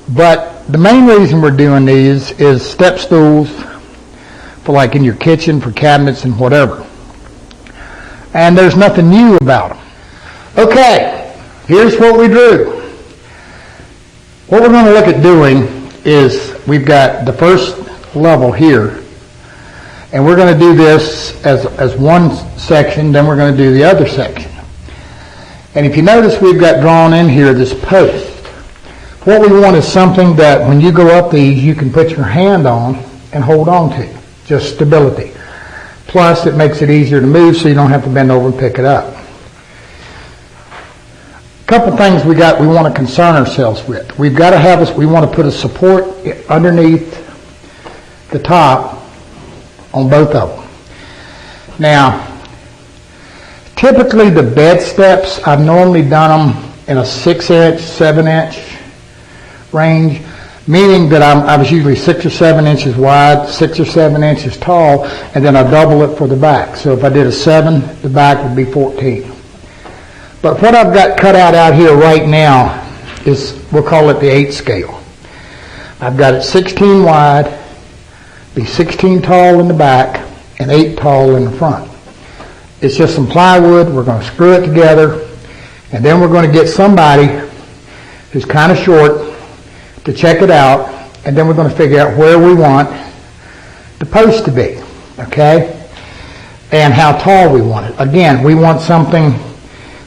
But the main reason we're doing these is step stools for like in your kitchen, for cabinets and whatever. And there's nothing new about them. Okay, here's what we drew. What we're going to look at doing is we've got the first level here, and we're going to do this as one section, then we're going to do the other section. And if you notice, we've got drawn in here this post. What we want is something that when you go up these, you can put your hand on and hold on to, just stability. Plus, it makes it easier to move so you don't have to bend over and pick it up. A couple things we want to concern ourselves with. We want to put a support underneath the top on both of them. Now, typically the bed steps, I've normally done them in a 6-inch, 7-inch range, meaning that I was usually 6 or 7 inches wide, 6 or 7 inches tall, and then I double it for the back. So if I did a 7, the back would be 14. But what I've got cut out here right now is, we'll call it the 8 scale. I've got it 16 wide, be 16 tall in the back, and 8 tall in the front. It's just some plywood. We're going to screw it together, and then we're going to get somebody who's kind of short to check it out, and then we're going to figure out where we want the post to be, okay? And how tall we want it. Again, we want something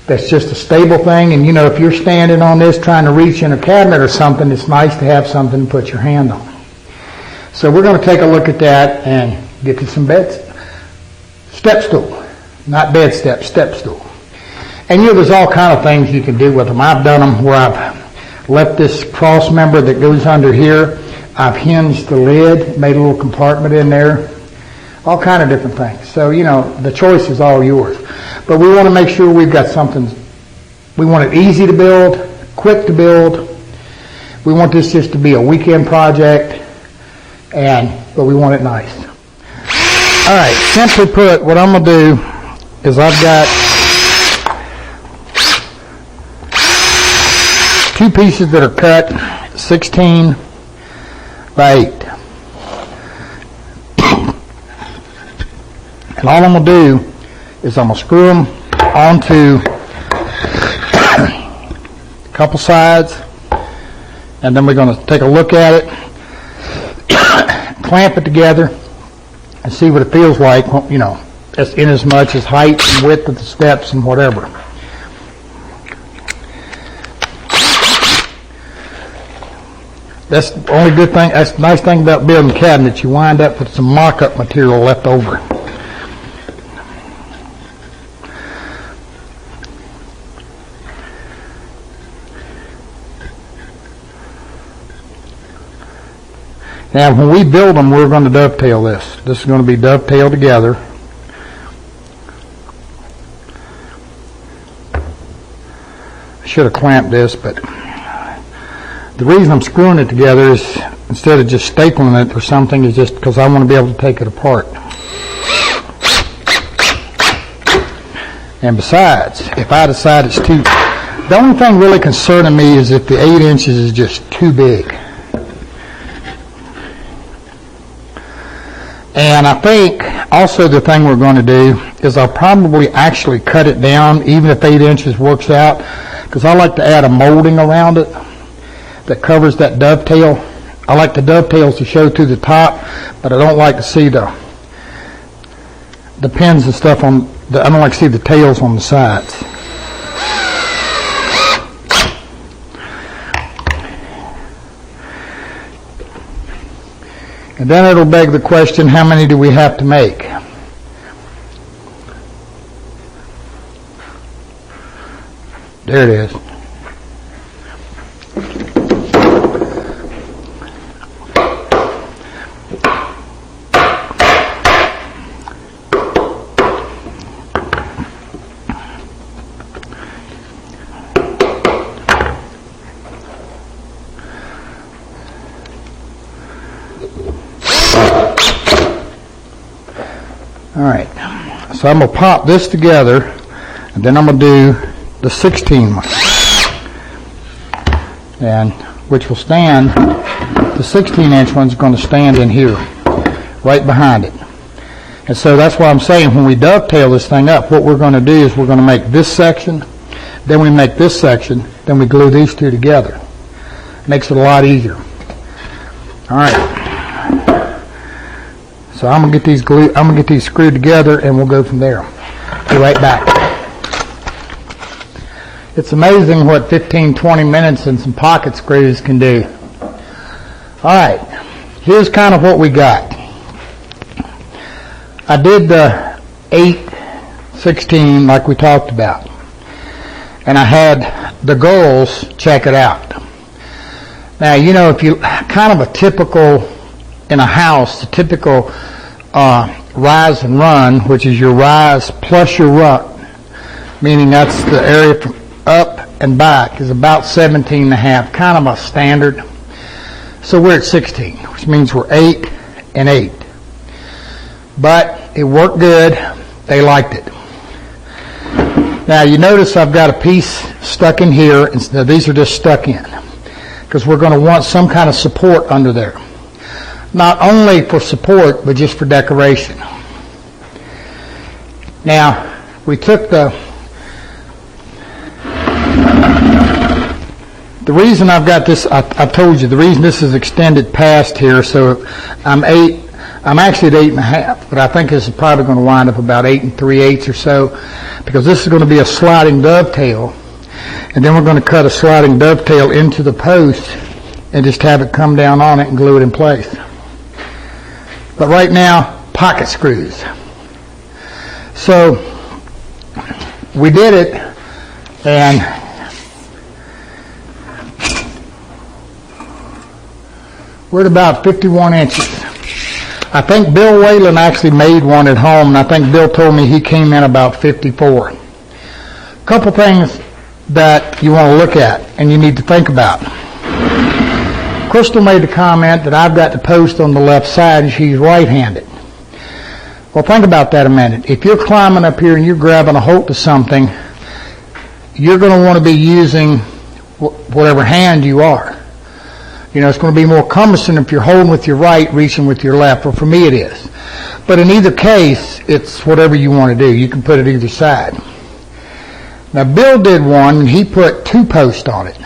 that's just a stable thing, and you know, if you're standing on this trying to reach in a cabinet or something, it's nice to have something to put your hand on. So we're going to take a look at that and get to some step stool, not bed step, step stool. And you know, there's all kind of things you can do with them. I've done them where I've left this cross member that goes under here. I've hinged the lid, made a little compartment in there, all kind of different things. So, you know, the choice is all yours. But we want to make sure we've got something, we want it easy to build, quick to build. We want this just to be a weekend project, but we want it nice. All right, simply put, what I'm going to do is I've got 2 pieces that are cut 16 by 8. And all I'm going to do is I'm going to screw them onto a couple sides, and then we're going to take a look at it, clamp it together, and see what it feels like, you know, in as much as height and width of the steps and whatever. That's the only good thing, that's the nice thing about building cabinets, you wind up with some mock-up material left over. Now, when we build them, we're going to dovetail this. This is going to be dovetailed together. I should have clamped this, but the reason I'm screwing it together is, instead of just stapling it or something, is just because I want to be able to take it apart. And besides, if I decide it's too... The only thing really concerning me is if the 8 inches is just too big. And I think also the thing we're going to do is I'll probably actually cut it down, even if 8 inches works out, because I like to add a molding around it that covers that dovetail. I like the dovetails to show through the top, but I don't like to see the pins and stuff I don't like to see the tails on the sides. And then it'll beg the question, how many do we have to make? There it is. All right, so I'm going to pop this together, and then I'm going to do the 16 one. And which will stand, the 16-inch one's going to stand in here, right behind it. And so that's why I'm saying when we dovetail this thing up, what we're going to do is we're going to make this section, then we make this section, then we glue these two together. Makes it a lot easier. All right. So I'm going to get these screwed together, and we'll go from there. Be right back. It's amazing what 15, 20 minutes and some pocket screws can do. All right. Here's kind of what we got. I did the 8/16 like we talked about, and I had the girls check it out. Now, you know, if you kind of a typical in a house, the typical rise and run, which is your rise plus your run, meaning that's the area from up and back, is about 17.5, kind of a standard. So we're at 16, which means we're 8 and 8. But it worked good. They liked it. Now you notice I've got a piece stuck in here, and these are just stuck in because we're going to want some kind of support under there. Not only for support, but just for decoration. Now we took the reason I've got this, I told you, the reason this is extended past here, so I'm actually at 8.5, but I think this is probably going to wind up about 8 3/8 or so, because this is going to be a sliding dovetail, and then we're going to cut a sliding dovetail into the post and just have it come down on it and glue it in place. But right now, pocket screws. So we did it, and we're at about 51 inches. I think Bill Whalen actually made one at home, and I think Bill told me he came in about 54. A couple things that you want to look at and you need to think about. Crystal made the comment that I've got the post on the left side and she's right-handed. Well, think about that a minute. If you're climbing up here and you're grabbing a hold to something, you're going to want to be using whatever hand you are. You know, it's going to be more cumbersome if you're holding with your right, reaching with your left. Well, for me it is. But in either case, it's whatever you want to do. You can put it either side. Now, Bill did one, and he put 2 posts on it.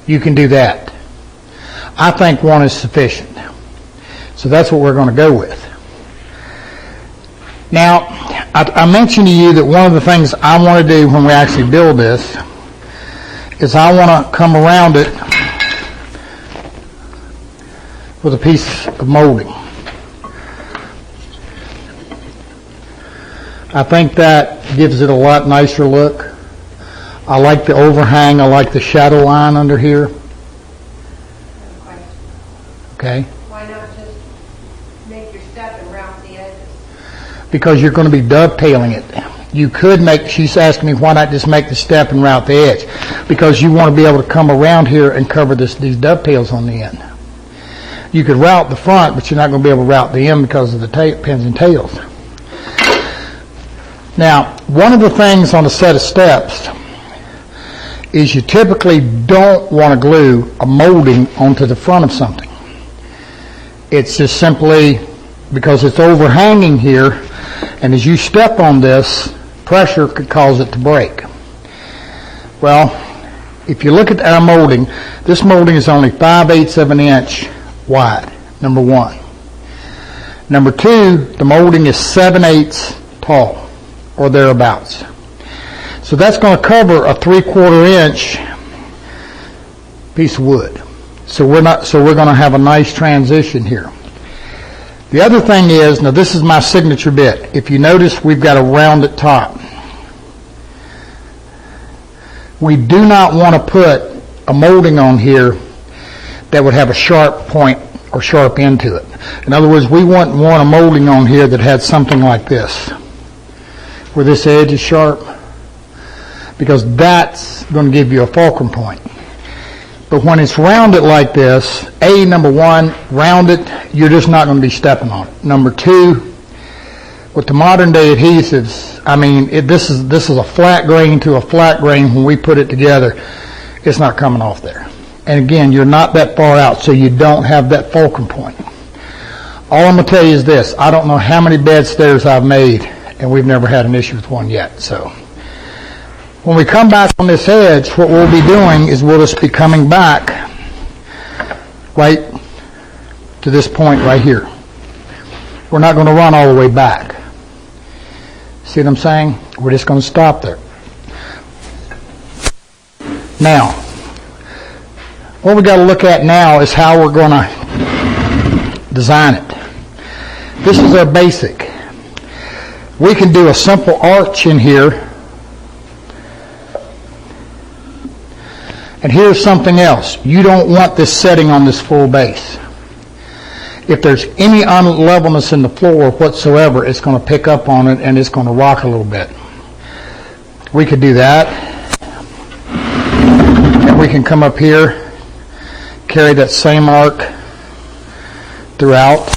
You can do that. I think 1 is sufficient. So that's what we're going to go with. Now, I mentioned to you that one of the things I want to do when we actually build this is I want to come around it with a piece of molding. I think that gives it a lot nicer look. I like the overhang. I like the shadow line under here. Okay. Why not just make your step and round the edges? Because you're going to be dovetailing it. You could make, she's asking me why not just make the step and route the edge. Because you want to be able to come around here and cover these dovetails on the end. You could route the front, but you're not going to be able to route the end because of the pins and tails. Now, one of the things on a set of steps is you typically don't want to glue a molding onto the front of something. It's just simply because it's overhanging here, and as you step on this, pressure could cause it to break. Well, if you look at our molding, this molding is only 5/8 of an inch wide, number 1. Number 2, the molding is 7/8 tall, or thereabouts. So that's going to cover a 3/4 inch piece of wood. So we're going to have a nice transition here. The other thing is, now this is my signature bit. If you notice, we've got a rounded top. We do not want to put a molding on here that would have a sharp point or sharp end to it. In other words, we wouldn't want a molding on here that had something like this, where this edge is sharp, because that's going to give you a fulcrum point. But when it's rounded like this, number 1, rounded, you're just not going to be stepping on it. Number 2, with the modern day adhesives, I mean, this is a flat grain to a flat grain. When we put it together, it's not coming off there. And again, you're not that far out, so you don't have that fulcrum point. All I'm going to tell you is this. I don't know how many bed stairs I've made, and we've never had an issue with one yet. So when we come back on this edge, what we'll be doing is we'll just be coming back right to this point right here. We're not going to run all the way back. See what I'm saying? We're just going to stop there. Now, what we got to look at now is how we're going to design it. This is our basic. We can do a simple arch in here. And here's something else. You don't want this setting on this full base. If there's any unlevelness in the floor whatsoever, it's going to pick up on it and it's going to rock a little bit. We could do that. And we can come up here, carry that same arc throughout.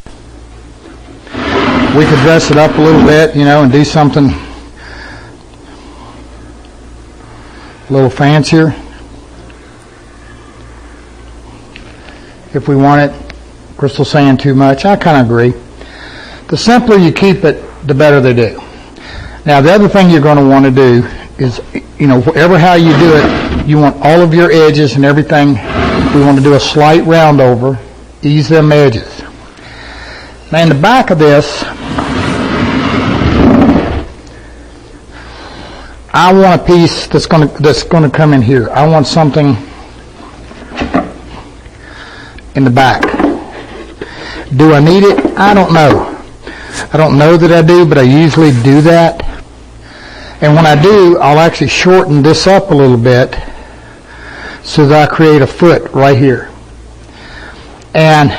We could dress it up a little bit, and do something a little fancier if we want it. Crystal's saying too much. I kind of agree. The simpler you keep it, the better they do. Now, the other thing you're going to want to do is, whatever how you do it, you want all of your edges and everything. We want to do a slight round over, ease them edges. Now, in the back of this, I want a piece that's going to come in here. I want something in the back. Do I need it? I don't know. I don't know that I do, but I usually do that. And when I do, I'll actually shorten this up a little bit so that I create a foot right here. And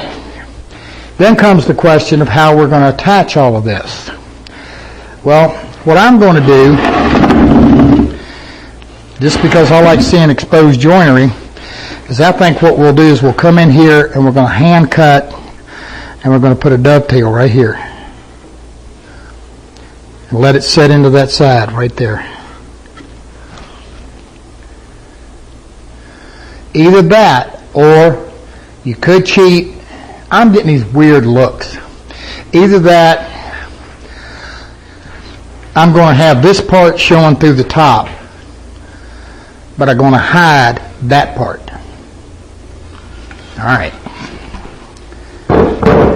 then comes the question of how we're going to attach all of this. Well, what I'm going to do, just because I like seeing exposed joinery, is I think what we'll do is we'll come in here and we're going to hand cut and we're going to put a dovetail right here. And let it set into that side right there. Either that, or you could cheat. I'm getting these weird looks. Either that, I'm going to have this part showing through the top, but I'm going to hide that part. All right.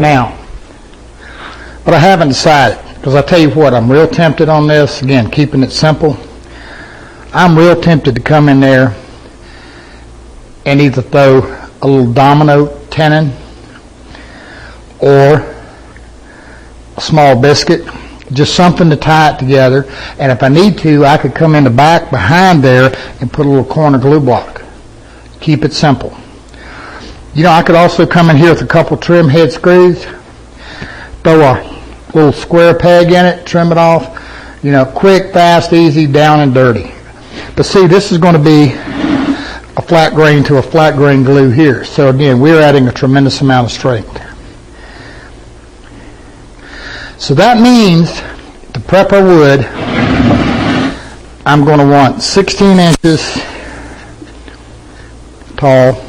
Now, but I haven't decided, because I tell you what, I'm real tempted on this. Again, keeping it simple. I'm real tempted to come in there and either throw a little domino tenon or a small biscuit, just something to tie it together. And if I need to, I could come in the back behind there and put a little corner glue block. Keep it simple. I could also come in here with a couple trim head screws, throw a little square peg in it, trim it off, quick, fast, easy, down and dirty. But see, this is going to be a flat grain to a flat grain glue here. So again, we're adding a tremendous amount of strength. So that means to prep our wood, I'm going to want 16 inches tall.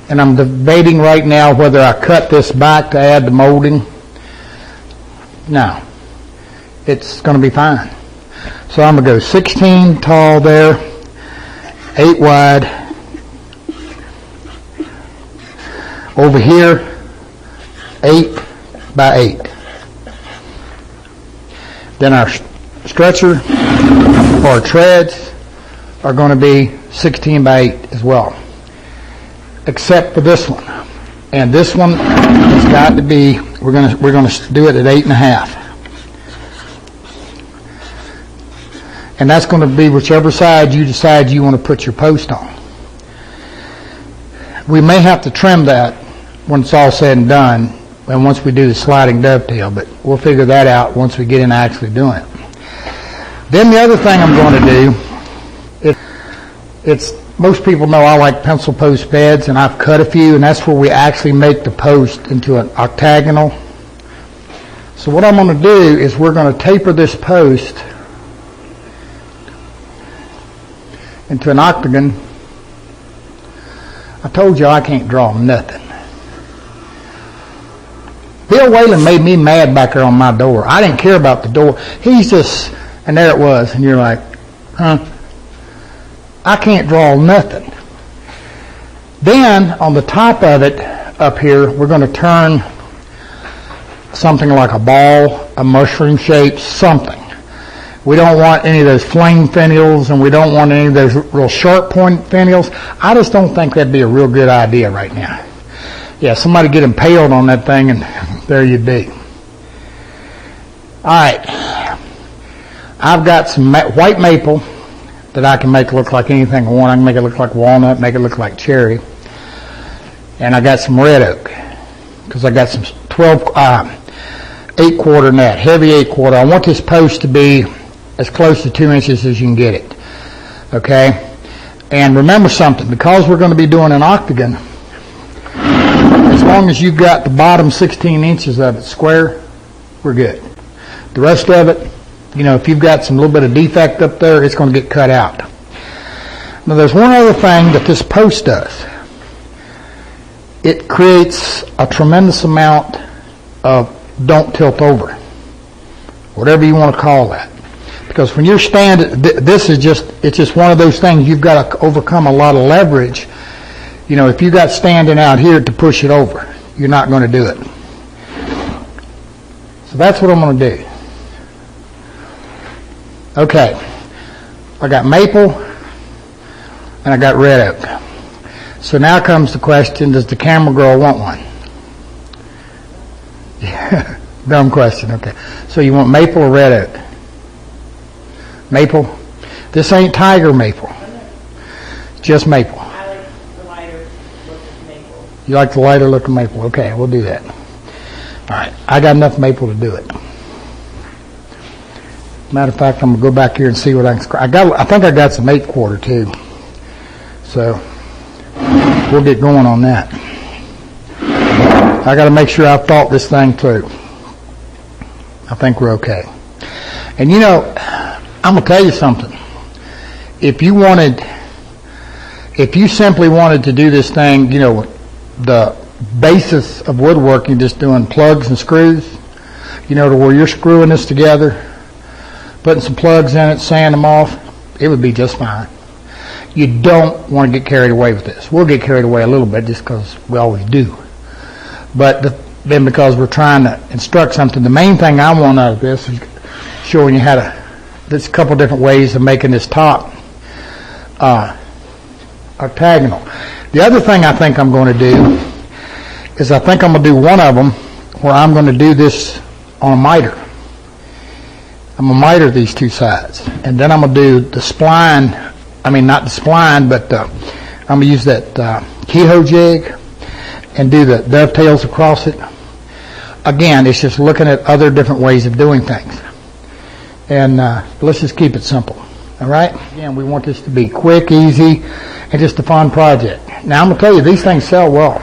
And I'm debating right now whether I cut this back to add the molding. No, it's going to be fine. So I'm going to go 16 tall there, 8 wide. Over here, 8 by 8. Then our stretcher or our treads are going to be 16 by 8 as well. Except for this one, and this one has got to be. We're going to do it at 8.5, and that's going to be whichever side you decide you want to put your post on. We may have to trim that when it's all said and done, and once we do the sliding dovetail, but we'll figure that out once we get into actually doing it. Then the other thing I'm going to do, it's most people know I like pencil post beds, and I've cut a few, and that's where we actually make the post into an octagonal. So what I'm going to do is we're going to taper this post into an octagon, I told you I can't draw nothing. Bill Whalen made me mad back there on my door. I didn't care about the door. He's just, and there it was, and you're like, huh? I can't draw nothing. Then, on the top of it, up here, we're going to turn something like a ball, a mushroom shape, something. We don't want any of those flame finials, and we don't want any of those real sharp point finials. I just don't think that'd be a real good idea right now. Yeah, somebody get impaled on that thing, and there you'd be. All right. I've got some white maple that I can make look like anything I want. I can make it look like walnut, make it look like cherry. And I got some red oak, because I got some 8-quarter net, heavy 8-quarter. I want this post to be as close to 2 inches as you can get it. Okay? And remember something, because we're going to be doing an octagon, as long as you've got the bottom 16 inches of it square, we're good. The rest of it, you know, if you've got some little bit of defect up there, it's going to get cut out. Now, there's one other thing that this post does. It creates a tremendous amount of don't tilt over, whatever you want to call that. Because when you're standing, it's just one of those things you've got to overcome a lot of leverage. You know, if you got standing out here to push it over, you're not going to do it. So that's what I'm going to do. Okay, I got maple and I got red oak. So now comes the question, does the camera girl want one? Yeah, dumb question, okay. So you want maple or red oak? Maple? This ain't tiger maple. Just maple. I like the lighter look of maple. You like the lighter look of maple? Okay, we'll do that. All right, I got enough maple to do it. Matter of fact, I'm going to go back here and see what I can... I think I got some 8-quarter too. So we'll get going on that. I got to make sure I've thought this thing through. I think we're okay. And you know, I'm going to tell you something. If you simply wanted to do this thing, you know, the basis of woodworking, just doing plugs and screws, you know, to where you're screwing this together, putting some plugs in it, sand them off, it would be just fine. You don't want to get carried away with this. We'll get carried away a little bit just because we always do. But then because we're trying to instruct something, the main thing I want out of this is showing you how to, there's a couple different ways of making this top octagonal. The other thing I think I'm going to do is I think I'm going to do one of them where I'm going to do this on a miter. I'm going to miter these two sides. And then I'm going to do the spline, I mean not the spline, but I'm going to use that keyhole jig and do the dovetails across it. Again, it's just looking at other different ways of doing things. And let's just keep it simple. All right? Again, we want this to be quick, easy, and just a fun project. Now, I'm going to tell you, these things sell well.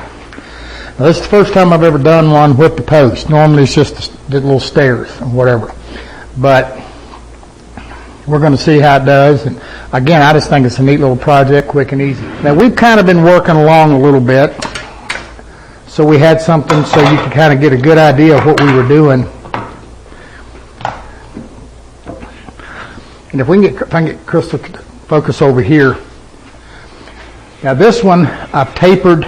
Now, this is the first time I've ever done one with the post. Normally, it's just the little stairs or whatever. But we're going to see how it does. And again, I just think it's a neat little project, quick and easy. Now, we've kind of been working along a little bit. So we had something so you could kind of get a good idea of what we were doing. And if I can get Crystal to focus over here. Now this one, I've tapered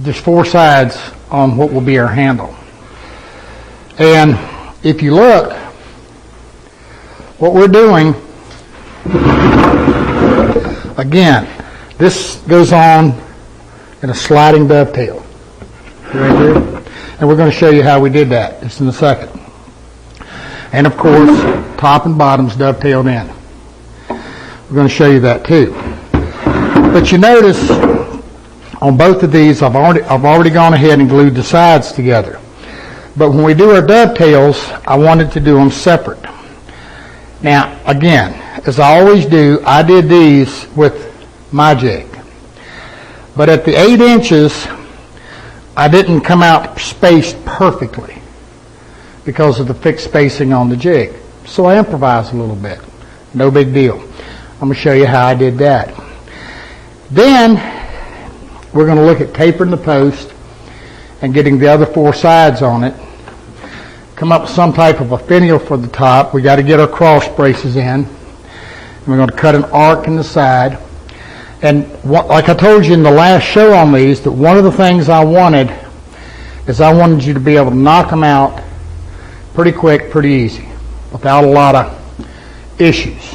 just 4 sides on what will be our handle. And if you look, what we're doing, again, this goes on in a sliding dovetail. Right here. And we're going to show you how we did that just in a second. And of course, top and bottom's dovetailed in. We're going to show you that too. But you notice on both of these, I've already gone ahead and glued the sides together. But when we do our dovetails, I wanted to do them separate. Now, again, as I always do, I did these with my jig. But at the 8 inches, I didn't come out spaced perfectly because of the fixed spacing on the jig. So I improvised a little bit. No big deal. I'm going to show you how I did that. Then we're going to look at tapering the post and getting the other 4 sides on it. Come up with some type of a finial for the top. We got to get our cross braces in. And we're going to cut an arc in the side. And like I told you in the last show on these, that one of the things I wanted is I wanted you to be able to knock them out pretty quick, pretty easy, without a lot of issues.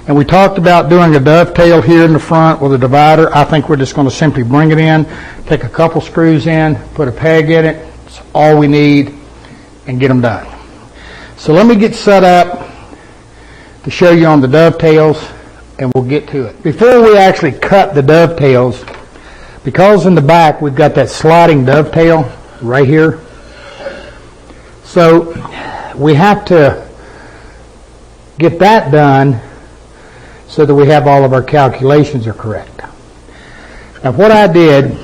And we talked about doing a dovetail here in the front with a divider. I think we're just going to simply bring it in, take a couple screws in, put a peg in it. It's all we need, and get them done. So let me get set up to show you on the dovetails, and we'll get to it. Before we actually cut the dovetails, because in the back we've got that sliding dovetail right here, so we have to get that done so that we have all of our calculations are correct. Now what I did,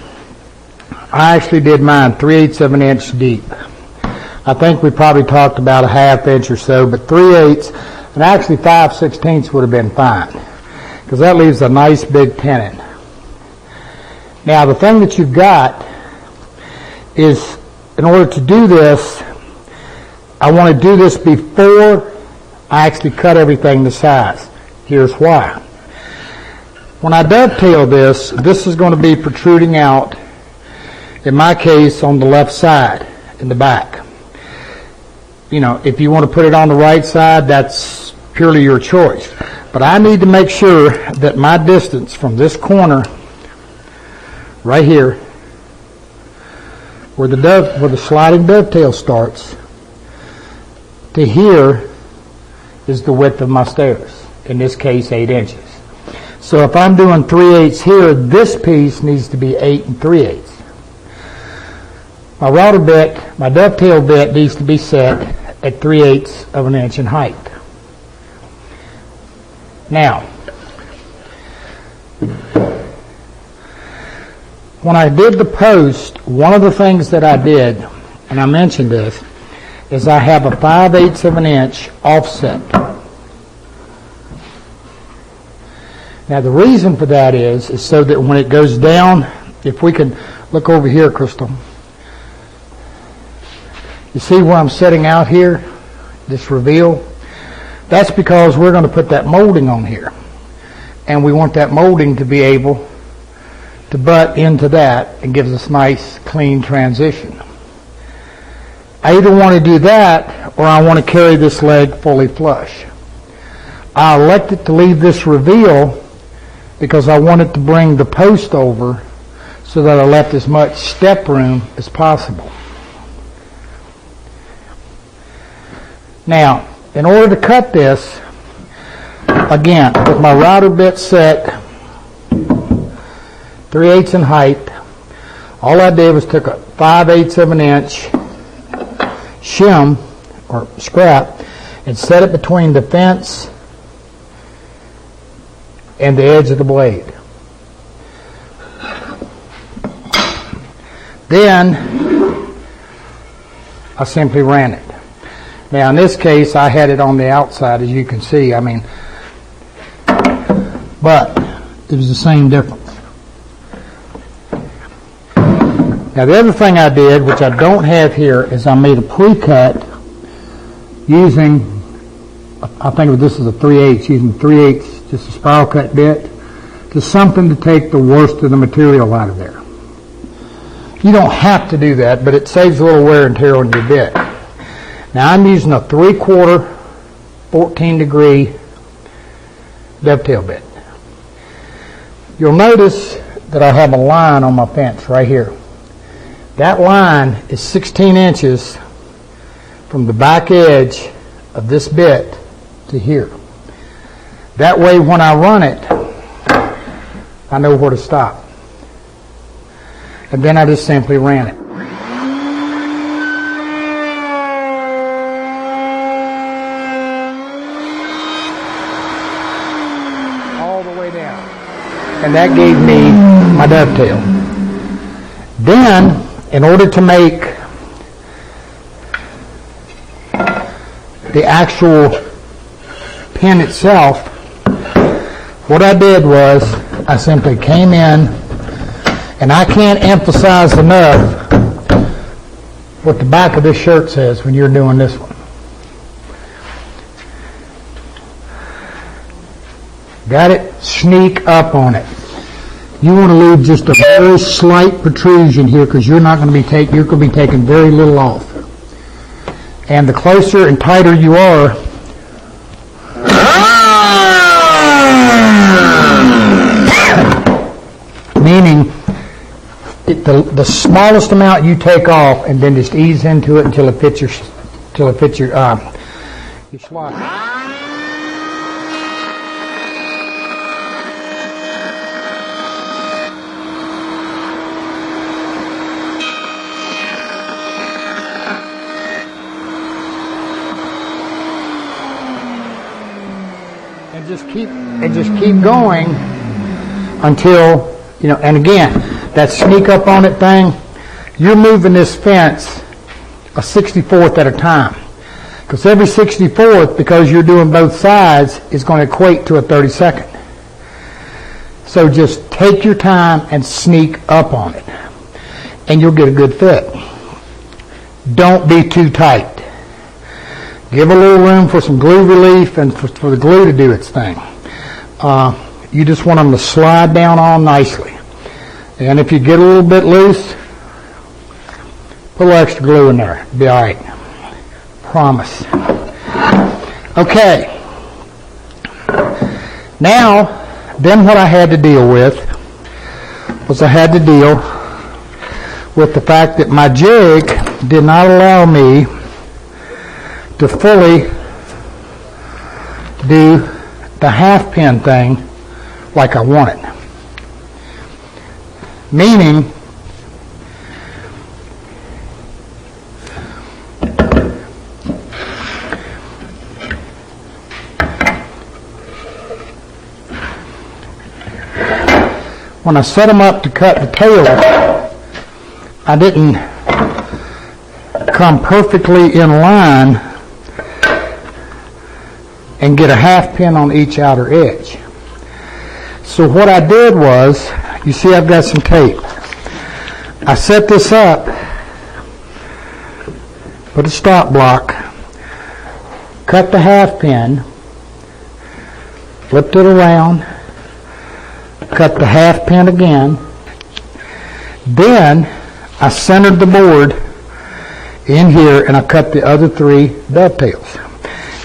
I actually did mine 3/8 of an inch deep. I think we probably talked about a 1/2 inch or so, but 3/8 and actually 5/16 would have been fine, because that leaves a nice big tenon. Now the thing that you've got is, in order to do this, I want to do this before I actually cut everything to size. Here's why. When I dovetail this, this is going to be protruding out, in my case, on the left side, in the back. You know, if you want to put it on the right side, that's purely your choice. But I need to make sure that my distance from this corner, right here, where the sliding dovetail starts, to here is the width of my stairs. In this case, 8 inches. So if I'm doing 3/8 here, this piece needs to be 8 3/8. My router bit, my dovetail bit, needs to be set at 3/8 of an inch in height. Now, when I did the post, one of the things that I did, and I mentioned this, is I have a 5/8 of an inch offset. Now the reason for that is so that when it goes down, if we can look over here, Crystal, you see where I'm setting out here, this reveal? That's because we're going to put that molding on here, and we want that molding to be able to butt into that and gives us nice clean transition. I either want to do that or I want to carry this leg fully flush. I elected to leave this reveal because I wanted to bring the post over so that I left as much step room as possible. Now, in order to cut this, again, with my router bit set 3/8 in height, all I did was took a 5/8 of an inch shim or scrap and set it between the fence and the edge of the blade. Then I simply ran it. Now in this case I had it on the outside, as you can see, but it was the same difference. Now the other thing I did, which I don't have here, is I made a pre-cut using, I think this is a 3/8, using 3/8, just a spiral cut bit, just something to take the worst of the material out of there. You don't have to do that, but it saves a little wear and tear on your bit. Now I'm using a 3/4 14-degree dovetail bit. You'll notice that I have a line on my fence right here. That line is 16 inches from the back edge of this bit to here. That way when I run it, I know where to stop. And then I just simply ran it. All the way down. And that gave me my dovetail. Then, in order to make the actual pin itself, what I did was I simply came in, and I can't emphasize enough what the back of this shirt says when you're doing this one. Got it? Sneak up on it. You want to leave just a very slight protrusion here because you're not going to be you're going to be taking very little off. And the closer and tighter you are, meaning the smallest amount you take off, and then just ease into it until it fits your slot. And just keep going until, and again, that sneak up on it thing, you're moving this fence a 64th at a time. Because every 64th, because you're doing both sides, is going to equate to a 32nd. So just take your time and sneak up on it, and you'll get a good fit. Don't be too tight. Give a little room for some glue relief and for the glue to do its thing. You just want them to slide down all nicely. And if you get a little bit loose, put a little extra glue in there. It'll be all right. Promise. Okay. Now, then what I had to deal with was I had to deal with the fact that my jig did not allow me to fully do the half pin thing like I wanted. Meaning, when I set them up to cut the tail, I didn't come perfectly in line and get a half pin on each outer edge. So what I did was, you see I've got some tape. I set this up, put a stop block, cut the half pin, flipped it around, cut the half pin again. Then I centered the board in here and I cut the other 3 dovetails.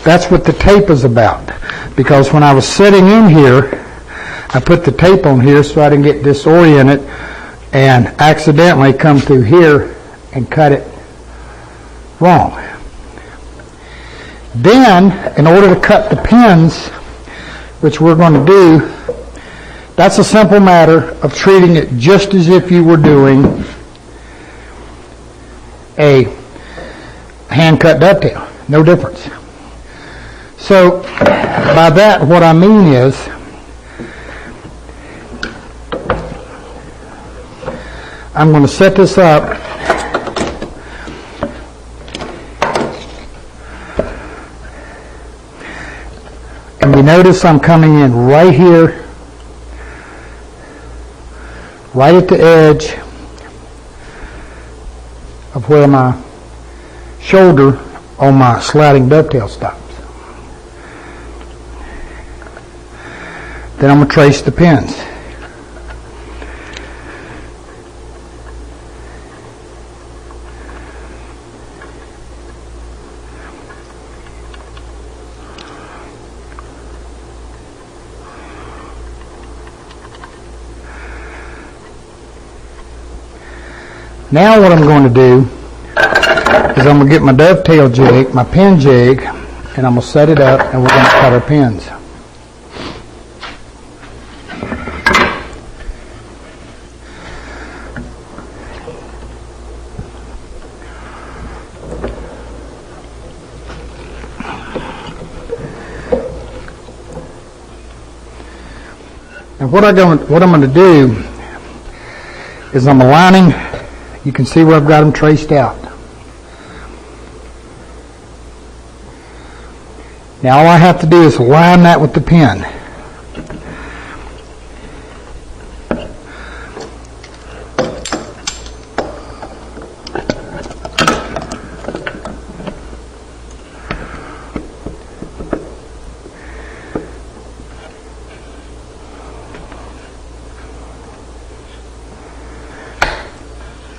That's what the tape is about. Because when I was sitting in here, I put the tape on here so I didn't get disoriented and accidentally come through here and cut it wrong. Then, in order to cut the pins, which we're going to do, that's a simple matter of treating it just as if you were doing a hand-cut dovetail. No difference. So, by that, what I mean is, I'm going to set this up and you notice I'm coming in right here, right at the edge of where my shoulder on my sliding dovetail stops. Then I'm going to trace the pins. Now what I'm going to do is I'm going to get my dovetail jig, my pin jig, and I'm going to set it up and we're going to cut our pins. And what I'm going to do is I'm aligning. You can see where I've got them traced out. Now all I have to do is line that with the pin.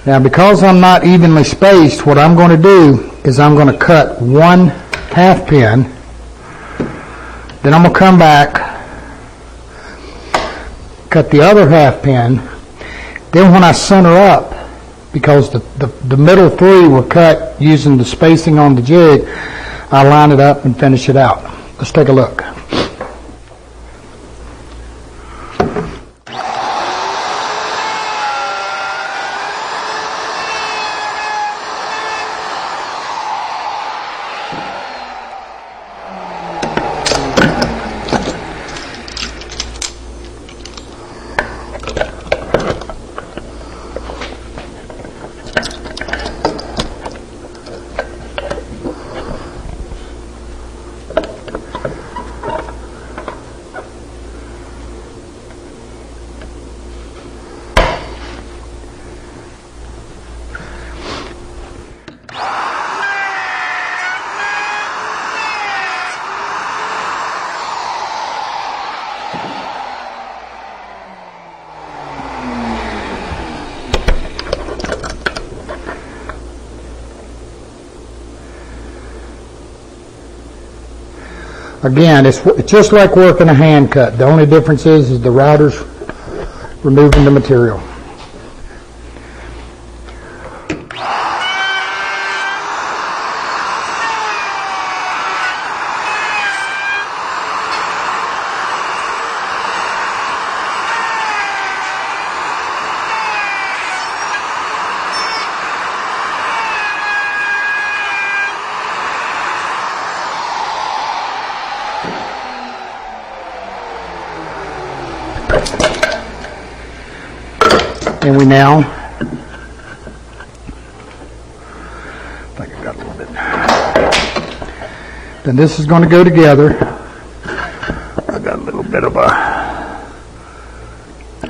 Now, because I'm not evenly spaced, what I'm going to do is I'm going to cut one half pin, then I'm going to come back, cut the other half pin, then when I center up, because the middle three were cut using the spacing on the jig, I line it up and finish it out. Let's take a look. Again, it's just like working a hand cut. The only difference is the router's removing the material. And we now, I think I got a little bit. Then this is going to go together. I got a little bit of a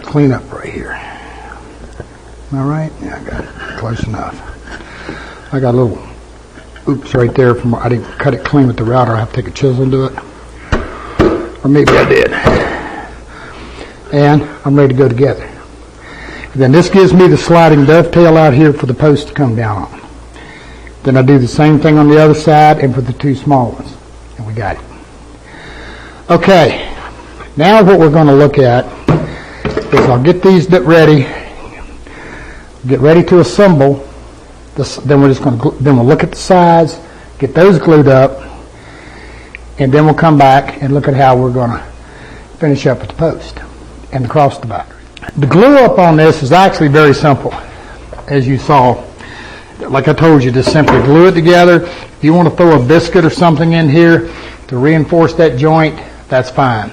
cleanup right here. Am I right? Yeah, I got it. Close enough. I got a little oops right there from I didn't cut it clean with the router. I have to take a chisel and do it. Or maybe I did. And I'm ready to go together. Then this gives me the sliding dovetail out here for the post to come down on. Then I do the same thing on the other side and for the two small ones. And we got it. Okay, now what we're going to look at is I'll get these ready, get ready to assemble. Then we're just going to then we'll look at the sides, get those glued up, and then we'll come back and look at how we're going to finish up with the post and the cross divider. The glue up on this is actually very simple, as you saw. Like I told you, just simply glue it together. If you want to throw a biscuit or something in here to reinforce that joint, that's fine.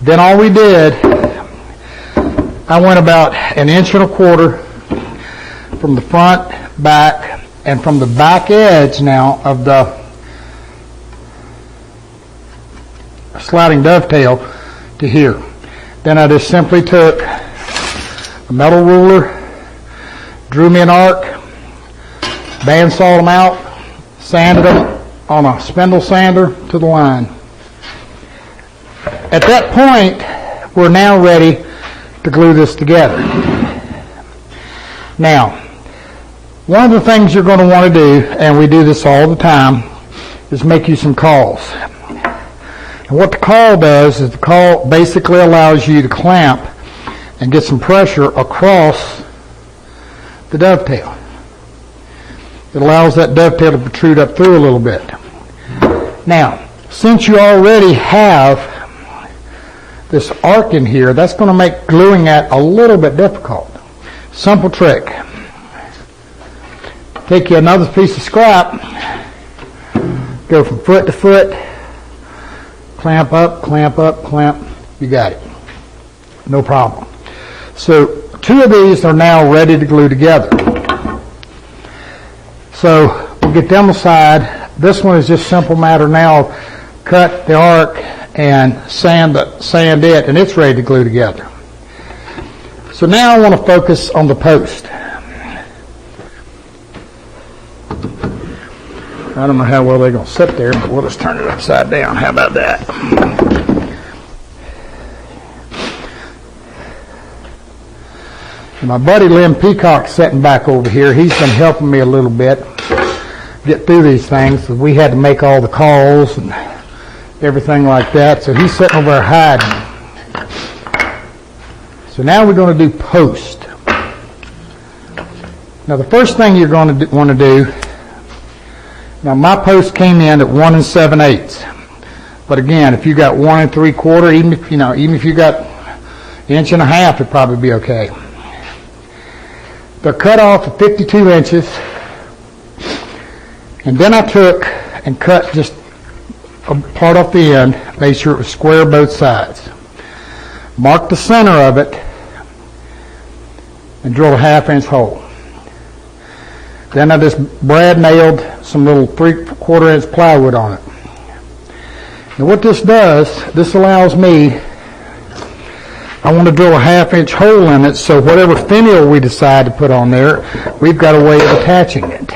Then all we did, I went about 1.25 inches from the front, back, and from the back edge now of the sliding dovetail to here. Then I just simply took a metal ruler, drew me an arc, bandsawed them out, sanded them on a spindle sander to the line. At that point, we're now ready to glue this together. Now, one of the things you're going to want to do, and we do this all the time, is make you some cawls. And what the cawl does is the cawl basically allows you to clamp and get some pressure across the dovetail. It allows that dovetail to protrude up through a little bit. Now, since you already have this arc in here, that's going to make gluing that a little bit difficult. Simple trick. Take you another piece of scrap, go from foot to foot, clamp up, clamp up, clamp. You got it. No problem. So 2 of these are now ready to glue together. So we'll get them aside. This one is just simple matter now cut the arc and sand it, and it's ready to glue together. So now I want to focus on the post. I don't know how well they're going to sit there, but we'll just turn it upside down. How about that? And my buddy Lynn Peacock's sitting back over here. He's been helping me a little bit get through these things. We had to make all the calls and everything like that. So he's sitting over there hiding. So now we're going to do post. Now the first thing you're going to want to do, now my post came in at 1 7/8. But again, if you got 1 3/4, even if you got 1.5 inches, it'd probably be okay. They're cut off at 52 inches. And then I took and cut just a part off the end, made sure it was square both sides. Marked the center of it and drilled a 1/2 inch hole. Then I just brad nailed some little 3/4 inch plywood on it. Now what this does, this allows me, I want to drill a 1/2 inch hole in it, so whatever finial we decide to put on there, we've got a way of attaching it.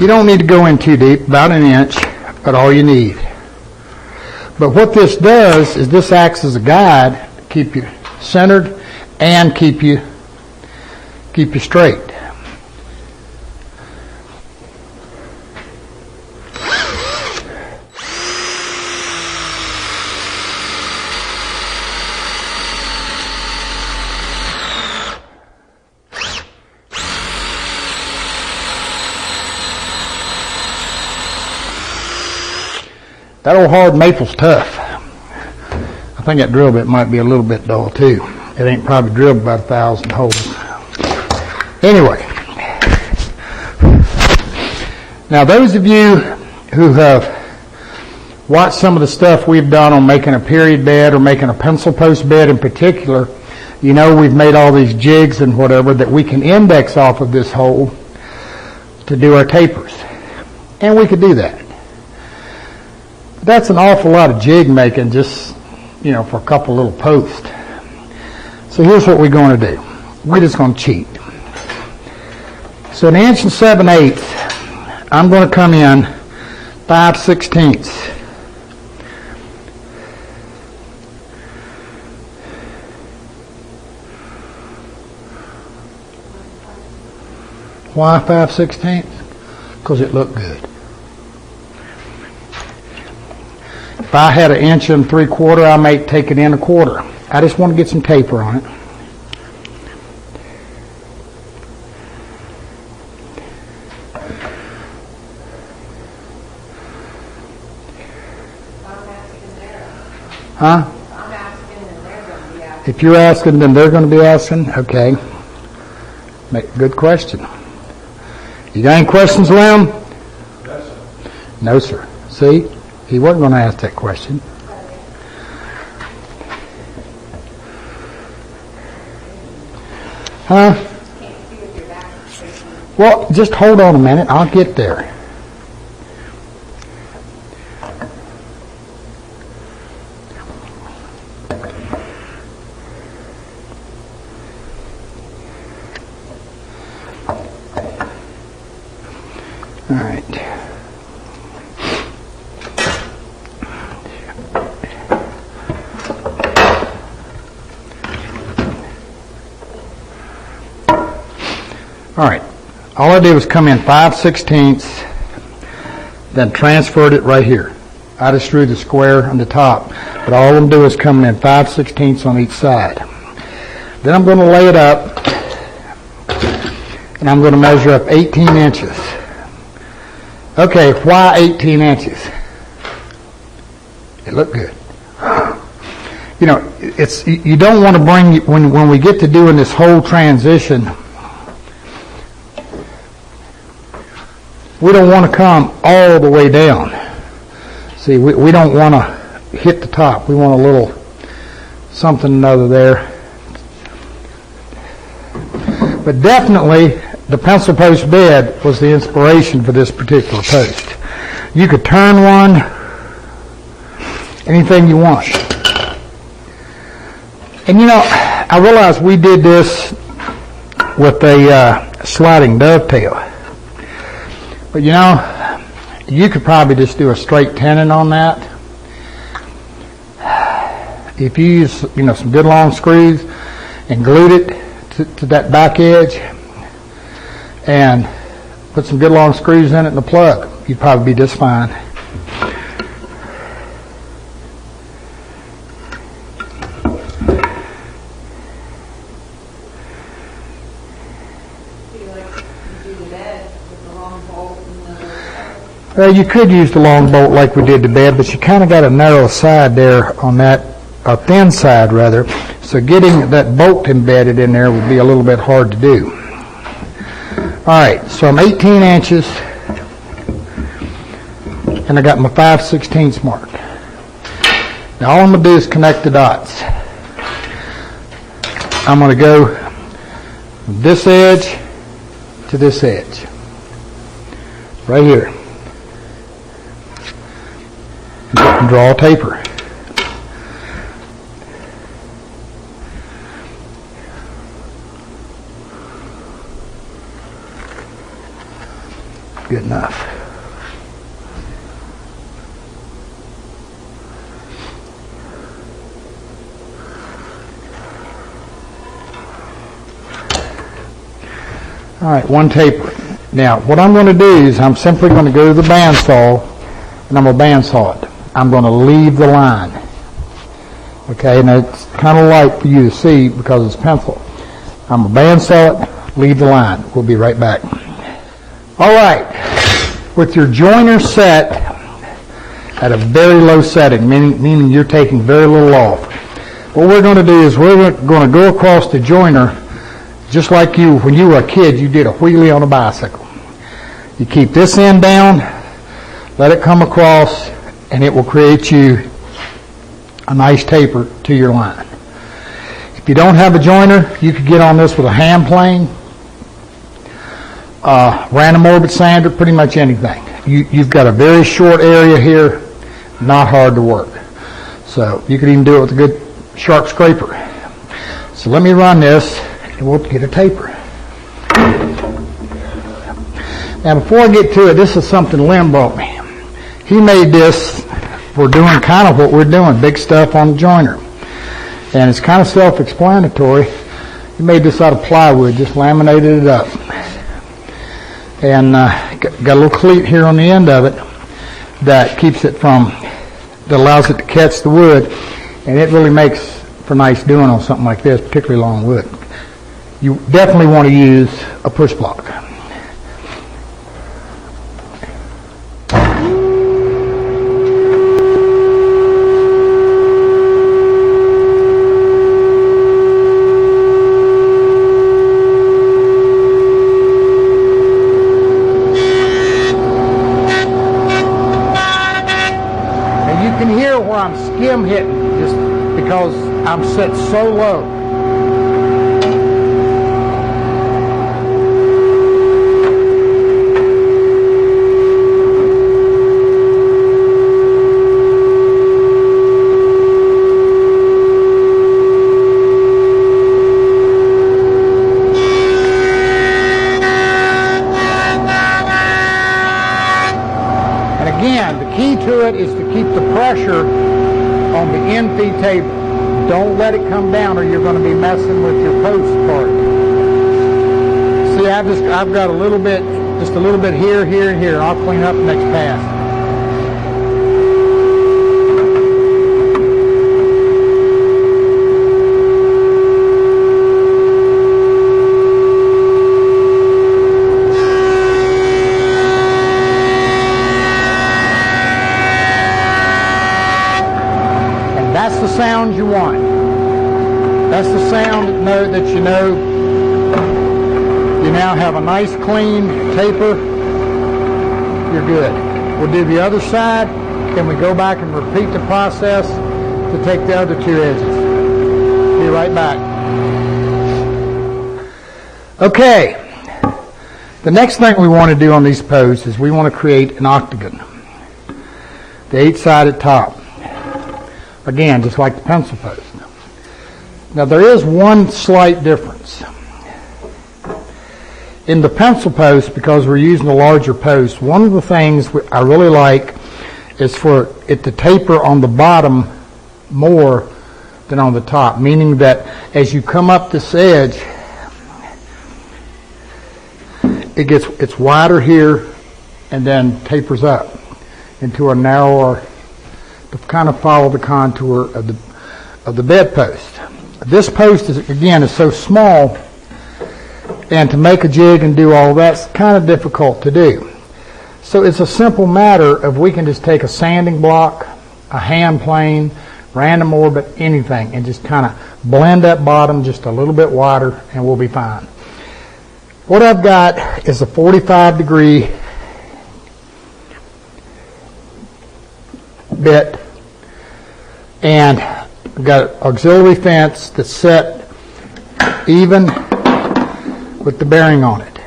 You don't need to go in too deep, about 1 inch, but all you need. But what this does is this acts as a guide to keep you centered and keep you straight. That old hard maple's tough. I think that drill bit might be a little bit dull too. It ain't probably drilled about 1,000 holes. Anyway, now those of you who have watched some of the stuff we've done on making a period bed or making a pencil post bed in particular, you know we've made all these jigs and whatever that we can index off of this hole to do our tapers. And we could do that. That's an awful lot of jig making just, for a couple little posts. So here's what we're going to do. We're just going to cheat. So 1 7/8, I'm going to come in 5/16. Why 5/16? Because it looked good. If I had 1 3/4 inch, I might take it in 1/4. I just want to get some taper on it. Huh? I'm asking and they're going to be asking. If you're asking, then they're going to be asking? Okay. Good question. You got any questions, Lem? Yes, sir. No, sir. See? He wasn't going to ask that question. Huh? Can't see with your back. Well, just hold on a minute. I'll get there. All right. All right. All I did was come in 5/16, then transferred it right here. I just drew the square on the top, but all I'm doing is coming in 5/16 on each side. Then I'm going to lay it up, and I'm going to measure up 18 inches. Okay, why 18 inches? It looked good. You don't want to bring, when we get to doing this whole transition, we don't want to come all the way down. See, we don't want to hit the top. We want a little something or another there. But definitely, the pencil post bed was the inspiration for this particular post. You could turn one anything you want. And you know, I realized we did this with a sliding dovetail. But you know, you could probably just do a straight tenon on that. If you use, some good long screws and glued it to that back edge and put some good long screws in it and the plug, you'd probably be just fine. Well, you could use the long bolt like we did the bed, but you kind of got a narrow side there on that, a thin side rather, so getting that bolt embedded in there would be a little bit hard to do. All right, so I'm 18 inches, and I got my 5/16 mark. Now all I'm going to do is connect the dots. I'm going to go from this edge to this edge, right here. And draw a taper. Good enough. All right, one taper. Now, what I'm going to do is I'm simply going to go to the bandsaw and I'm going to bandsaw it. I'm going to leave the line. Okay, and it's kind of light for you to see because it's pencil. I'm going to bandsaw it, leave the line. We'll be right back. All right, with your joiner set at a very low setting, meaning you're taking very little off, what we're going to do is we're going to go across the joiner just like when you were a kid, you did a wheelie on a bicycle. You keep this end down, let it come across, and it will create you a nice taper to your line. If you don't have a joiner, you could get on this with a hand plane, random orbit sander, pretty much anything. You've got a very short area here, not hard to work. So you could even do it with a good sharp scraper. So let me run this and we'll get a taper. Now before I get to it, this is something Lynn brought me. He made this for doing kind of what we're doing, big stuff on the joiner. And it's kind of self-explanatory. He made this out of plywood, just laminated it up. And got a little cleat here on the end of it that keeps it that allows it to catch the wood. And it really makes for nice doing on something like this, particularly long wood. You definitely want to use a push block. I'm skim hitting just because I'm set so low. And again, the key to it is to keep the pressure on the end feed table. Don't let it come down or you're going to be messing with your post part. See, I've got a little bit, just a little bit here, here, and here. I'll clean up next pass. That's the sound you want. That's the sound that you know you now have a nice clean taper. You're good. We'll do the other side, then we go back and repeat the process to take the other two edges. Be right back. Okay, the next thing we want to do on these posts is we want to create an octagon. The 8-sided top. Again, just like the pencil post. Now there is one slight difference. In the pencil post, because we're using a larger post, one of the things I really like is for it to taper on the bottom more than on the top, meaning that as you come up this edge, it's wider here and then tapers up into a narrower, to kind of follow the contour of the bedpost. This post is so small, and to make a jig and do all that's kind of difficult to do. So it's a simple matter of we can just take a sanding block, a hand plane, random orbit, anything, and just kind of blend that bottom just a little bit wider, and we'll be fine. What I've got is a 45-degree bit, and I've got an auxiliary fence that's set even with the bearing on it.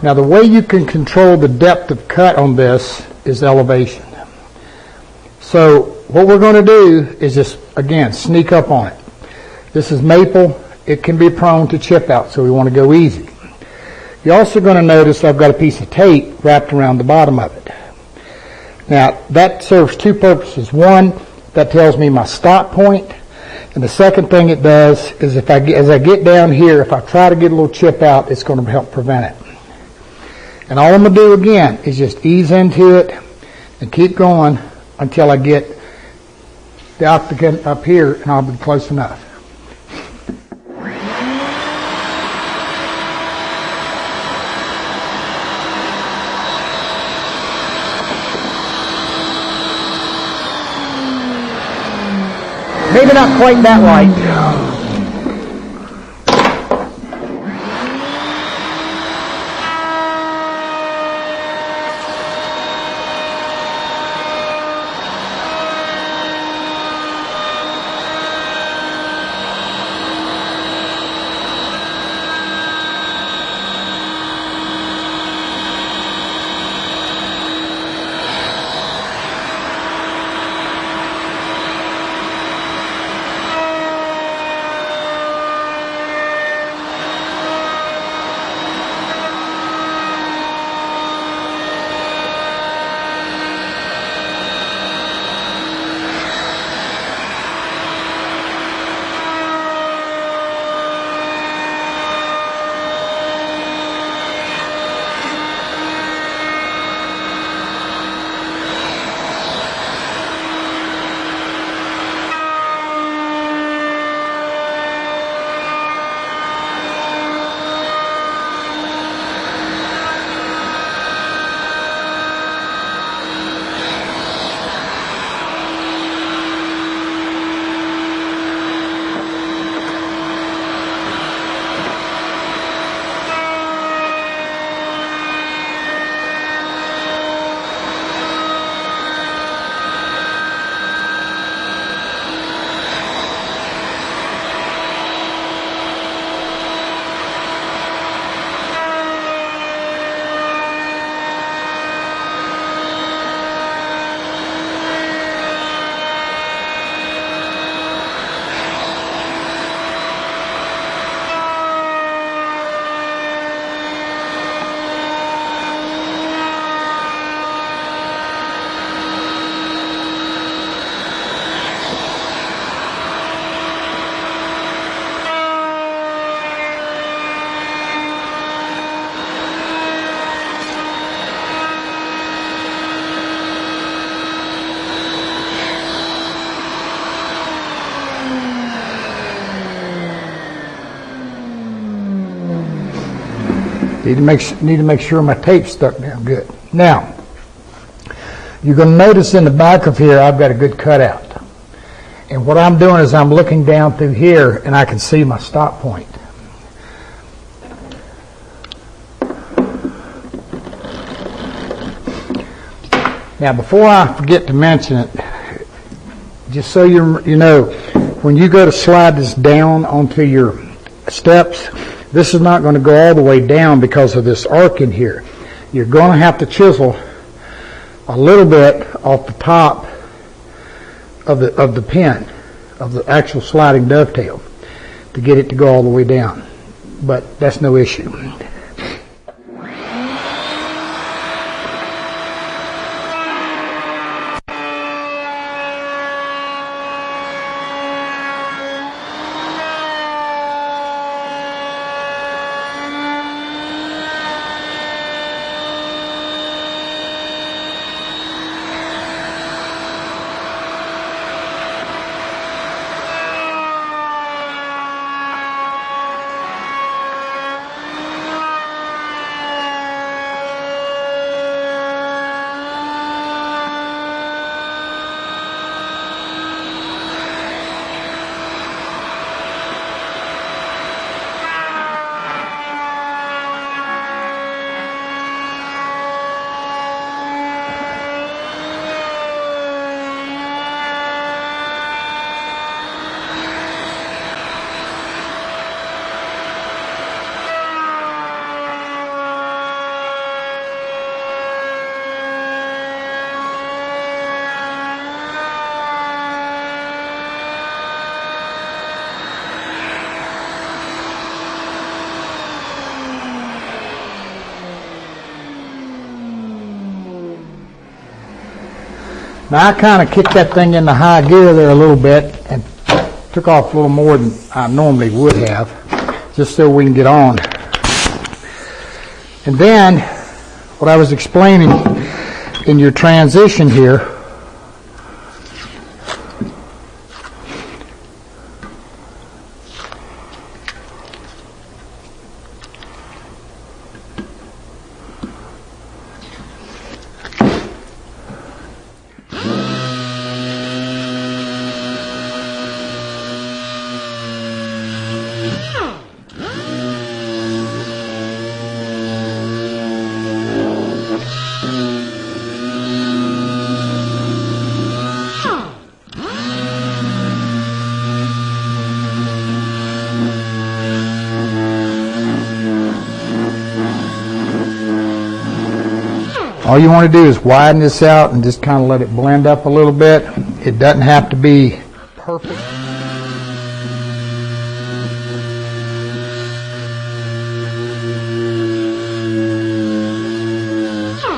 Now the way you can control the depth of cut on this is elevation. So what we're going to do is just, again, sneak up on it. This is maple. It can be prone to chip out, so we want to go easy. You're also going to notice I've got a piece of tape wrapped around the bottom of it. Now that serves two purposes. One, that tells me my stop point. And the second thing it does is as I get down here, if I try to get a little chip out, it's going to help prevent it. And all I'm going to do again is just ease into it and keep going until I get the octagon up here, and I'll be close enough. Maybe not quite that light. Need to make sure my tape's stuck down good. Now, you're going to notice in the back of here I've got a good cutout. And what I'm doing is I'm looking down through here and I can see my stop point. Now, before I forget to mention it, just so you know, when you go to slide this down onto your steps, This is not going to go all the way down because of this arc in here. You're going to have to chisel a little bit off the top of the pin, of the actual sliding dovetail, to get it to go all the way down. But that's no issue. Now I kind of kicked that thing into high gear there a little bit and took off a little more than I normally would have, just so we can get on. And then, what I was explaining in your transition here, all you want to do is widen this out and just kind of let it blend up a little bit. It doesn't have to be perfect.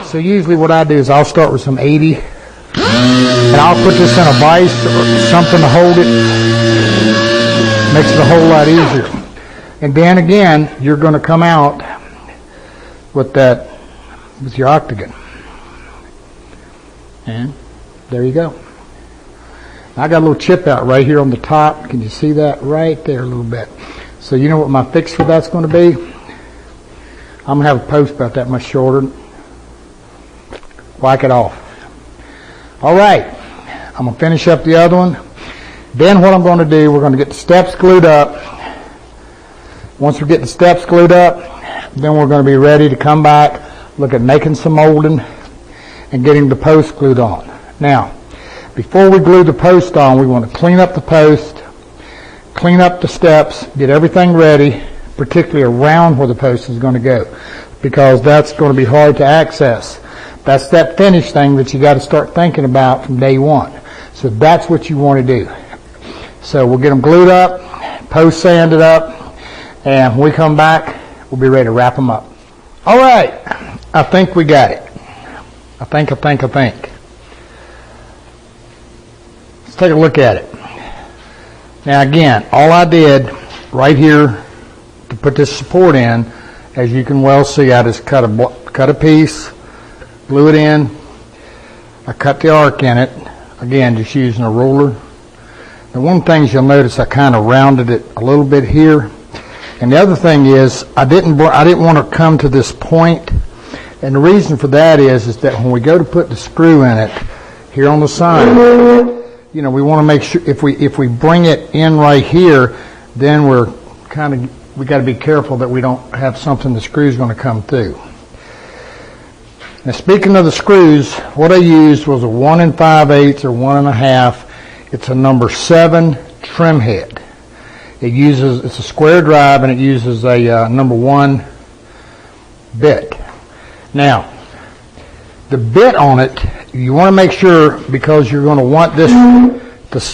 So usually what I do is I'll start with some 80 and I'll put this in a vise or something to hold it. Makes it a whole lot easier. And then again, you're going to come out with your octagon. And there you go. I got a little chip out right here on the top. Can you see that right there a little bit? So you know what my fix for that's going to be? I'm going to have a post about that much shorter. Whack it off. All right. I'm going to finish up the other one. Then what I'm going to do, we're going to get the steps glued up. Once we get the steps glued up, then we're going to be ready to come back, look at making some molding and getting the post glued on. Now, before we glue the post on, we want to clean up the post, clean up the steps, get everything ready, particularly around where the post is going to go, because that's going to be hard to access. That's that finish thing that you got to start thinking about from day one. So that's what you want to do. So we'll get them glued up, post sanded up, and when we come back, we'll be ready to wrap them up. All right, I think we got it. I think. Let's take a look at it. Now again, all I did right here to put this support in, as you can well see, I just cut a piece, glue it in. I cut the arc in it, again just using a ruler. The one thing you'll notice, I kind of rounded it a little bit here. And the other thing is, I didn't want to come to this point. And the reason for that is that when we go to put the screw in it, here on the side, you know, we want to make sure if we bring it in right here, then we got to be careful that we don't have something the screw's going to come through. Now, speaking of the screws, what I used was a 1 5/8 or 1 1/2. It's a number 7 trim head. It's a square drive, and it uses a number 1 bit. Now, the bit on it, you want to make sure, because you're going to want this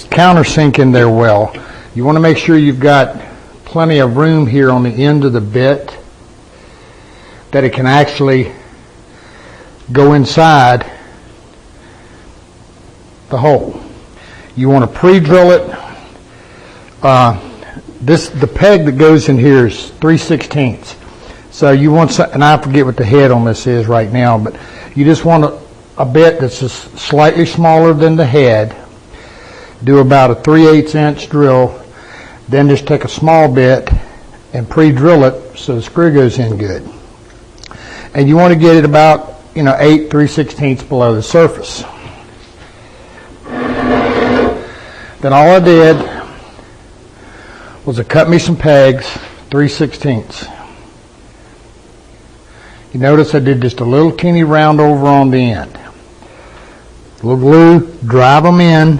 countersink in there well, you want to make sure you've got plenty of room here on the end of the bit that it can actually go inside the hole. You want to pre-drill it. The peg that goes in here is 3/16. So you want, and I forget what the head on this is right now, but you just want a bit that's just slightly smaller than the head. Do about a 3/8 inch drill. Then just take a small bit and pre-drill it so the screw goes in good. And you want to get it about 8 3/16 below the surface. Then all I did was I cut me some pegs, 3/16. You notice I did just a little teeny round over on the end. A little glue, drive them in,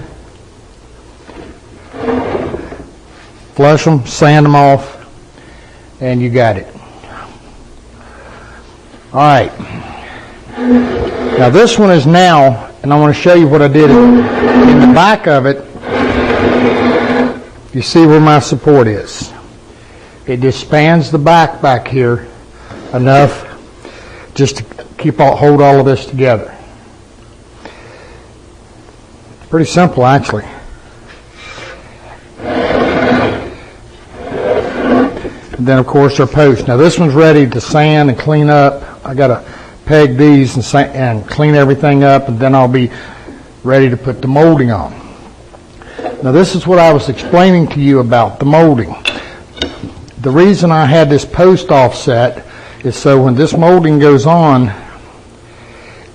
flush them, sand them off, and you got it. All right. Now this one is now, and I want to show you what I did in the back of it. You see where my support is. It just spans the back here enough just to hold all of this together. It's pretty simple, actually. And then, of course, our posts. Now this one's ready to sand and clean up. I got to peg these and clean everything up, and then I'll be ready to put the molding on. Now this is what I was explaining to you about the molding. The reason I had this post offset is so when this molding goes on,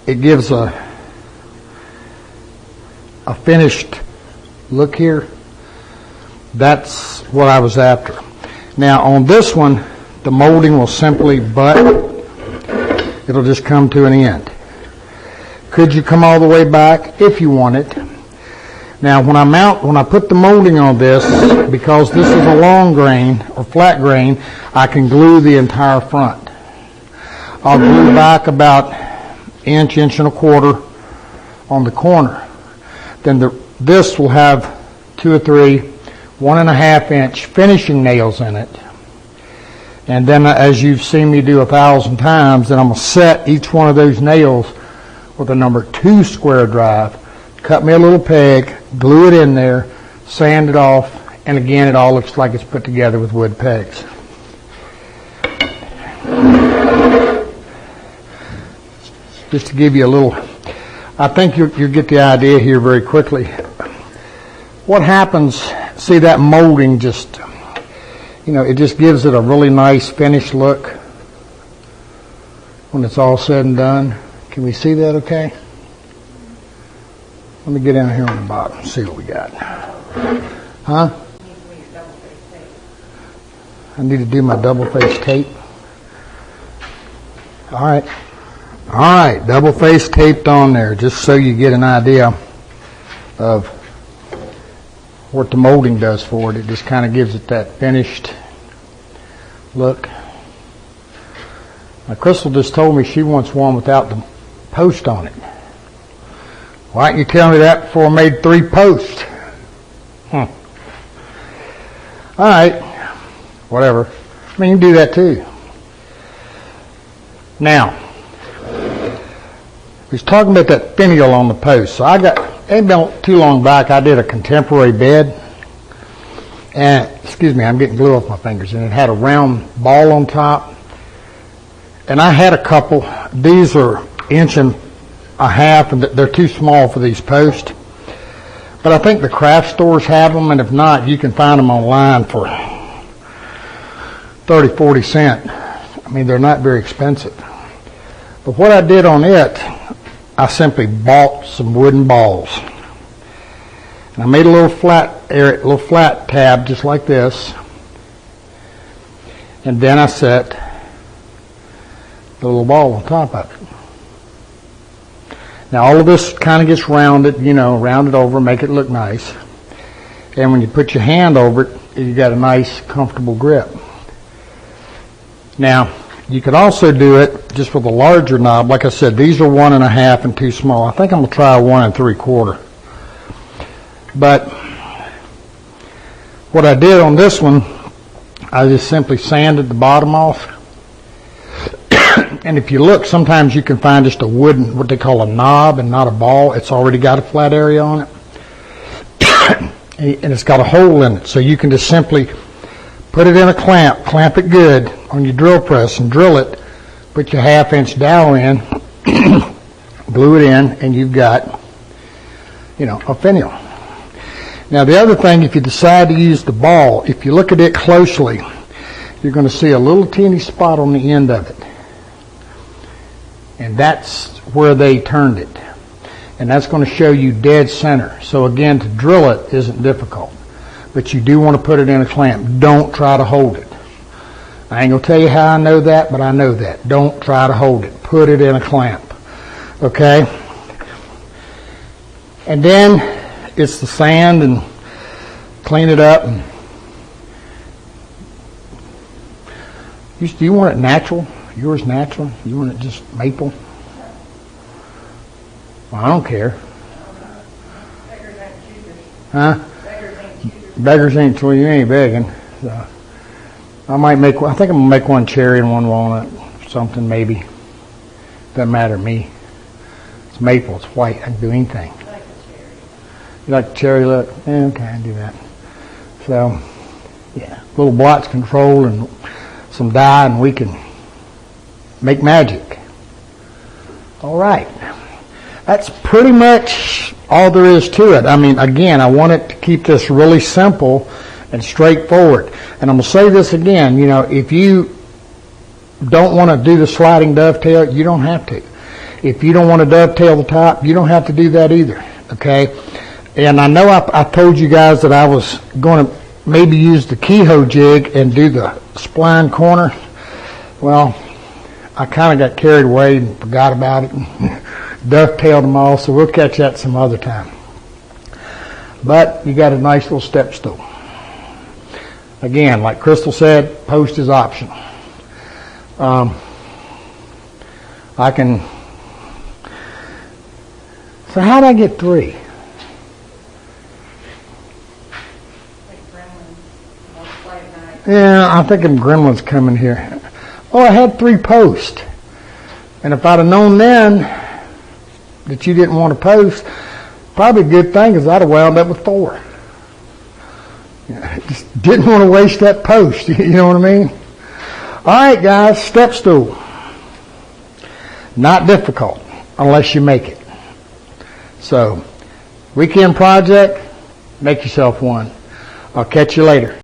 it gives a finished look here. That's what I was after. Now on this one, the molding will simply butt. It'll just come to an end. Could you come all the way back if you want it? Now when I put the molding on this, because this is a long grain or flat grain, I can glue the entire front. I'll glue back about inch and a quarter on the corner. Then this will have 2 or 3 1.5 inch finishing nails in it. And then, as you've seen me do 1,000 times, then I'm going to set each one of those nails with a number 2 square drive. Cut me a little peg, glue it in there, sand it off, and again it all looks like it's put together with wood pegs. Just to give you a little, I think you'll get the idea here very quickly. What happens, see that molding just, it just gives it a really nice finished look when it's all said and done. Can we see that okay? Let me get down here on the bottom and see what we got. Huh? I need to do my double face tape. All right. All right, double face taped on there just so you get an idea of what the molding does for it. It just kind of gives it that finished look. Now, Crystal just told me she wants one without the post on it. Why didn't you tell me that before I made 3 posts? All right, whatever. I mean, you can do that too. Now, we was talking about that finial on the post. So it ain't been too long back, I did a contemporary bed. And, excuse me, I'm getting glue off my fingers. And it had a round ball on top. And I had a couple. These are 1.5 inches, and they're too small for these posts. But I think the craft stores have them, and if not, you can find them online for 30, 40 cents. I mean, they're not very expensive. But what I did on it, I simply bought some wooden balls. And I made a little flat tab just like this. And then I set the little ball on top of it. Now all of this kind of gets rounded, rounded over, make it look nice. And when you put your hand over it, you got a nice, comfortable grip. Now, you could also do it just with a larger knob. Like I said, these are 1.5 and too small. I think I'm going to try a 1 3/4. But what I did on this one, I just simply sanded the bottom off. And if you look, sometimes you can find just a wooden, what they call a knob and not a ball. It's already got a flat area on it. And it's got a hole in it. So you can just simply put it in a clamp it good on your drill press and drill it, put your 1/2-inch dowel in, glue it in, and you've got, a finial. Now the other thing, if you decide to use the ball, if you look at it closely, you're going to see a little teeny spot on the end of it. And that's where they turned it. And that's going to show you dead center. So again, to drill it isn't difficult. But you do want to put it in a clamp. Don't try to hold it. I ain't going to tell you how I know that, but I know that. Don't try to hold it. Put it in a clamp. Okay? And then it's the sand and clean it up. And do you want it natural? Yours natural? You want it just maple? Well, I don't care. Beggars ain't choosers. Huh? Beggars ain't choosers. Beggars ain't, well, you ain't begging. So I think I'm going to make one cherry and one walnut. Something maybe. Doesn't matter to me. It's maple. It's white. I can do anything. I like the cherry. You like the cherry look? Yeah, okay, I can do that. So, yeah. Little blotch control and some dye and we can make magic. All right. That's pretty much all there is to it. I mean, again, I wanted to keep this really simple and straightforward. And I'm going to say this again, if you don't want to do the sliding dovetail, you don't have to. If you don't want to dovetail the top, you don't have to do that either, okay? And I know I told you guys that I was going to maybe use the keyhole jig and do the spline corner. Well, I kind of got carried away and forgot about it and dovetailed them all, so we'll catch that some other time. But you got a nice little step stool. Again, like Crystal said, post is optional. So how did I get 3? Like gremlins. Multiply at night. Yeah, I think them gremlins coming here. Oh, I had 3 posts. And if I'd have known then that you didn't want to post, probably a good thing because I'd have wound up with 4. Just didn't want to waste that post, you know what I mean? All right, guys, step stool. Not difficult unless you make it. So, weekend project, make yourself one. I'll catch you later.